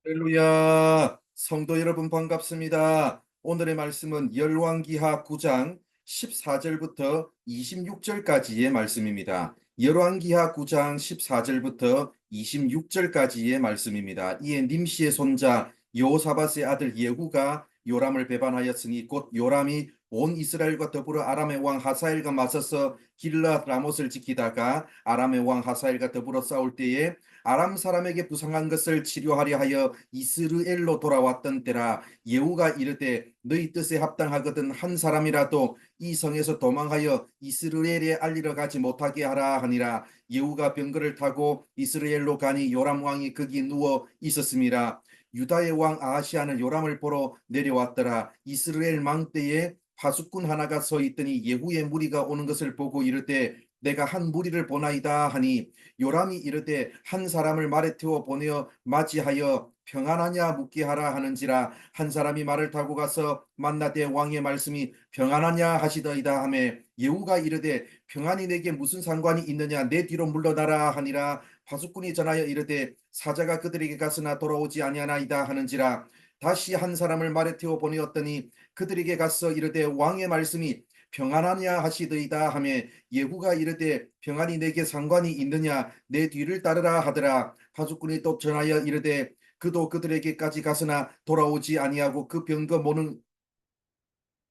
할렐루야. 성도 여러분 반갑습니다. 오늘의 말씀은 열왕기하 9장 14절부터 26절까지의 말씀입니다. 열왕기하 9장 14절부터 26절까지의 말씀입니다. 이에 님시의 손자 여호사밧의 아들 예후가 요람을 배반하였으니 곧 요람이 온 이스라엘과 더불어 아람의 왕 하사엘과 맞서서 길르앗 라못을 지키다가 아람의 왕 하사엘과 더불어 싸울 때에 아람 사람에게 부상한 것을 치료하려 하여 이스르엘로 돌아왔던 때라. 예후가 이르되 너희 뜻에 합당하거든 한 사람이라도 이 성에서 도망하여 이스라엘에 알리러 가지 못하게 하라 하니라. 예후가 병거를 타고 이스라엘로 가니 요람 왕이 거기 누워 있었습니다. 유다의 왕 아하시아는 요람을 보러 내려왔더라. 이스라엘 망대에 파수꾼 하나가 서 있더니 예후의 무리가 오는 것을 보고 이르되 내가 한 무리를 보나이다 하니, 요람이 이르되 한 사람을 말에 태워 보내어 맞이하여 평안하냐 묻게 하라 하는지라. 한 사람이 말을 타고 가서 만나되 왕의 말씀이 평안하냐 하시더이다 하매, 예후가 이르되 평안이 내게 무슨 상관이 있느냐, 내 뒤로 물러나라 하니라. 파수꾼이 전하여 이르되 사자가 그들에게 갔으나 돌아오지 아니하나이다 하는지라. 다시 한 사람을 말에 태워 보내었더니 그들에게 가서 이르되 왕의 말씀이 평안하냐 하시더이다 하며, 예후가 이르되 평안이 내게 상관이 있느냐, 내 뒤를 따르라 하더라. 파수꾼이 또 전하여 이르되 그도 그들에게까지 갔으나 돌아오지 아니하고 그 병거 모는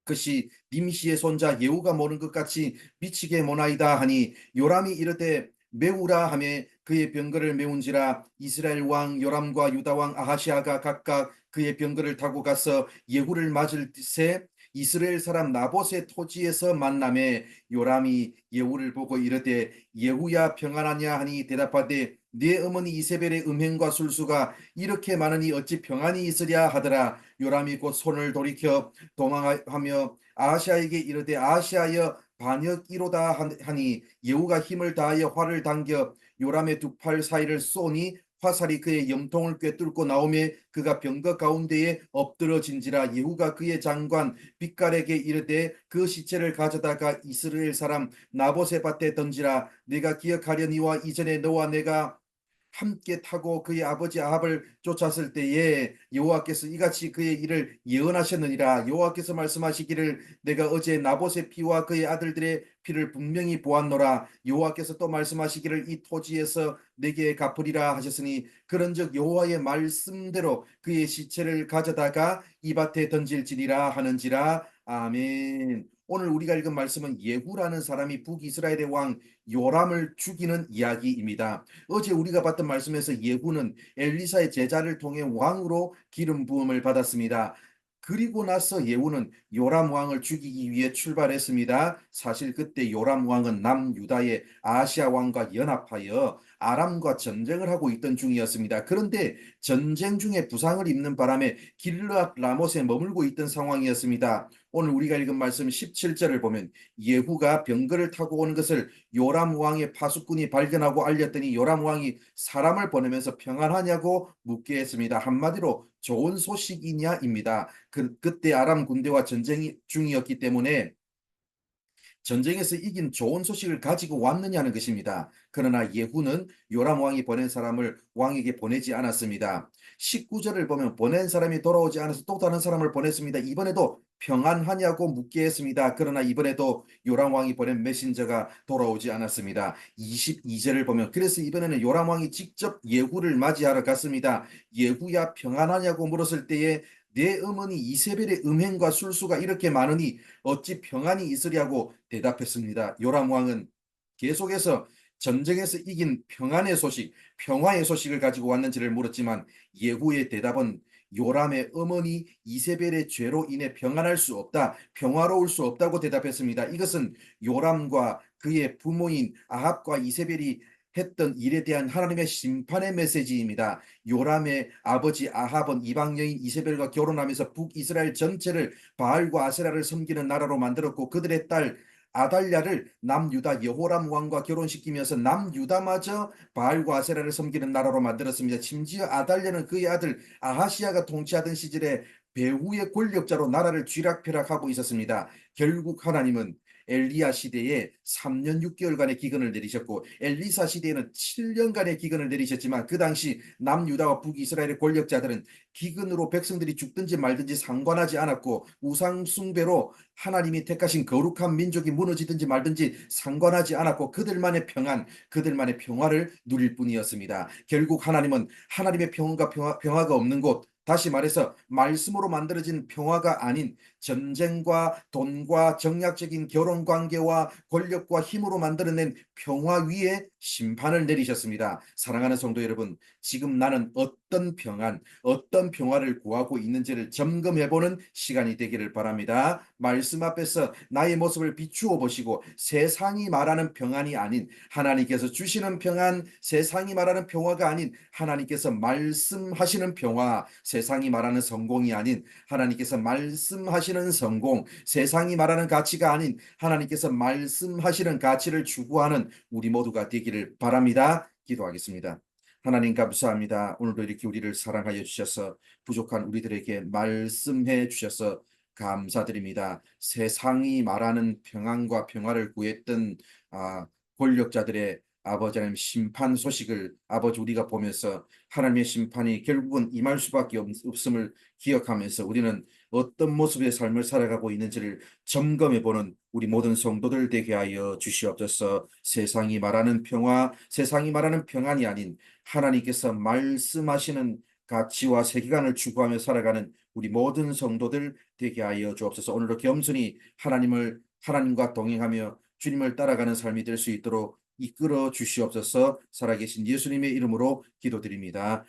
것이 님시의 손자 예후가 모는 것 같이 미치게 모나이다 하니, 요람이 이르되 메우라 하며 그의 병거를 메운지라. 이스라엘 왕 요람과 유다 왕 아하시아가 각각 그의 병거를 타고 가서 예후를 맞을 새 이스라엘 사람 나봇의 토지에서 만나매, 요람이 예후를 보고 이르되 예후야 평안하냐 하니 대답하되 네 어머니 이세벨의 음행과 술수가 이렇게 많으니 어찌 평안이 있으랴 하더라. 요람이 곧 손을 돌이켜 도망하며 아하시아에게 이르되 아하시아여 반역이로다 하니, 예후가 힘을 다하여 활을 당겨 요람의 두 팔 사이를 쏘니 화살이 그의 염통을 꿰뚫고 나오매 그가 병거 가운데에 엎드러진지라. 예후가 그의 장관 빛깔에게 이르되 그 시체를 가져다가 이스라엘 사람 나봇의 밭에 던지라. 내가 기억하려니와 이전에 너와 내가 함께 타고 그의 아버지 아합을 쫓았을 때에 여호와께서 이같이 그의 일을 예언하셨느니라. 여호와께서 말씀하시기를 내가 어제 나봇의 피와 그의 아들들의 피를 분명히 보았노라. 여호와께서 또 말씀하시기를 이 토지에서 내게 갚으리라 하셨으니, 그런즉 여호와의 말씀대로 그의 시체를 가져다가 이 밭에 던질지니라 하는지라. 아멘. 오늘 우리가 읽은 말씀은 예후라는 사람이 북이스라엘의 왕 요람을 죽이는 이야기입니다. 어제 우리가 봤던 말씀에서 예후는 엘리사의 제자를 통해 왕으로 기름 부음을 받았습니다. 그리고 나서 예후는 요람 왕을 죽이기 위해 출발했습니다. 사실 그때 요람 왕은 남유다의 아하시아 왕과 연합하여 아람과 전쟁을 하고 있던 중이었습니다. 그런데 전쟁 중에 부상을 입는 바람에 길르앗 라못에 머물고 있던 상황이었습니다. 오늘 우리가 읽은 말씀 17절을 보면 예후가 병거를 타고 오는 것을 요람 왕의 파수꾼이 발견하고 알렸더니 요람 왕이 사람을 보내면서 평안하냐고 묻게 했습니다. 한마디로 좋은 소식이냐입니다. 그때 아람 군대와 전쟁 중이었기 때문에 전쟁에서 이긴 좋은 소식을 가지고 왔느냐는 것입니다. 그러나 예후는 요람 왕이 보낸 사람을 왕에게 보내지 않았습니다. 19절을 보면 보낸 사람이 돌아오지 않아서 또 다른 사람을 보냈습니다. 이번에도 평안하냐고 묻게 했습니다. 그러나 이번에도 요람 왕이 보낸 메신저가 돌아오지 않았습니다. 22절을 보면 그래서 이번에는 요람 왕이 직접 예후를 맞이하러 갔습니다. 예후야 평안하냐고 물었을 때에 내 어머니 이세벨의 음행과 술수가 이렇게 많으니 어찌 평안이 있으랴고 대답했습니다. 요람 왕은 계속해서 전쟁에서 이긴 평안의 소식, 평화의 소식을 가지고 왔는지를 물었지만, 예후의 대답은 요람의 어머니 이세벨의 죄로 인해 평안할 수 없다, 평화로울 수 없다고 대답했습니다. 이것은 요람과 그의 부모인 아합과 이세벨이 했던 일에 대한 하나님의 심판의 메시지입니다. 요람의 아버지 아합은 이방 여인 이세벨과 결혼하면서 북이스라엘 전체를 바알과 아세라를 섬기는 나라로 만들었고, 그들의 딸 아달랴를 남유다 여호람 왕과 결혼시키면서 남유다마저 바알과 아세라를 섬기는 나라로 만들었습니다. 심지어 아달랴는 그의 아들 아하시아가 통치하던 시절에 배후의 권력자로 나라를 쥐락펴락하고 있었습니다. 결국 하나님은 엘리야 시대에 3년 6개월간의 기근을 내리셨고 엘리사 시대에는 7년간의 기근을 내리셨지만 그 당시 남유다와 북이스라엘의 권력자들은 기근으로 백성들이 죽든지 말든지 상관하지 않았고 우상 숭배로 하나님이 택하신 거룩한 민족이 무너지든지 말든지 상관하지 않았고 그들만의 평화를 누릴 뿐이었습니다. 결국 하나님은 하나님의 평화가 없는 곳, 다시 말해서 말씀으로 만들어진 평화가 아닌 전쟁과 돈과 정략적인 결혼 관계와 권력과 힘으로 만들어낸 평화 위에 심판을 내리셨습니다. 사랑하는 성도 여러분, 지금 나는 어떤 평화를 구하고 있는지를 점검해보는 시간이 되기를 바랍니다. 말씀 앞에서 나의 모습을 비추어 보시고 세상이 말하는 평안이 아닌 하나님께서 주시는 평안, 세상이 말하는 평화가 아닌 하나님께서 말씀하시는 평화, 세상이 말하는 성공이 아닌 하나님께서 말씀하시는 성공, 세상이 말하는 가치가 아닌 하나님께서 말씀하시는 가치를 추구하는 우리 모두가 되기를 바랍니다. 기도하겠습니다. 하나님 감사합니다. 오늘도 이렇게 우리를 사랑하여 주셔서 부족한 우리들에게 말씀해 주셔서 감사드립니다. 세상이 말하는 평안과 평화를 구했던 권력자들의 아버지 하나님 심판 소식을 아버지 우리가 보면서 하나님의 심판이 결국은 임할 수밖에 없음을 기억하면서 우리는 어떤 모습의 삶을 살아가고 있는지를 점검해보는 우리 모든 성도들 되게 하여 주시옵소서. 세상이 말하는 평화, 세상이 말하는 평안이 아닌 하나님께서 말씀하시는 가치와 세계관을 추구하며 살아가는 우리 모든 성도들 되게 하여 주옵소서. 오늘도 겸손히 하나님과 동행하며 주님을 따라가는 삶이 될 수 있도록 이끌어 주시옵소서. 살아계신 예수님의 이름으로 기도드립니다.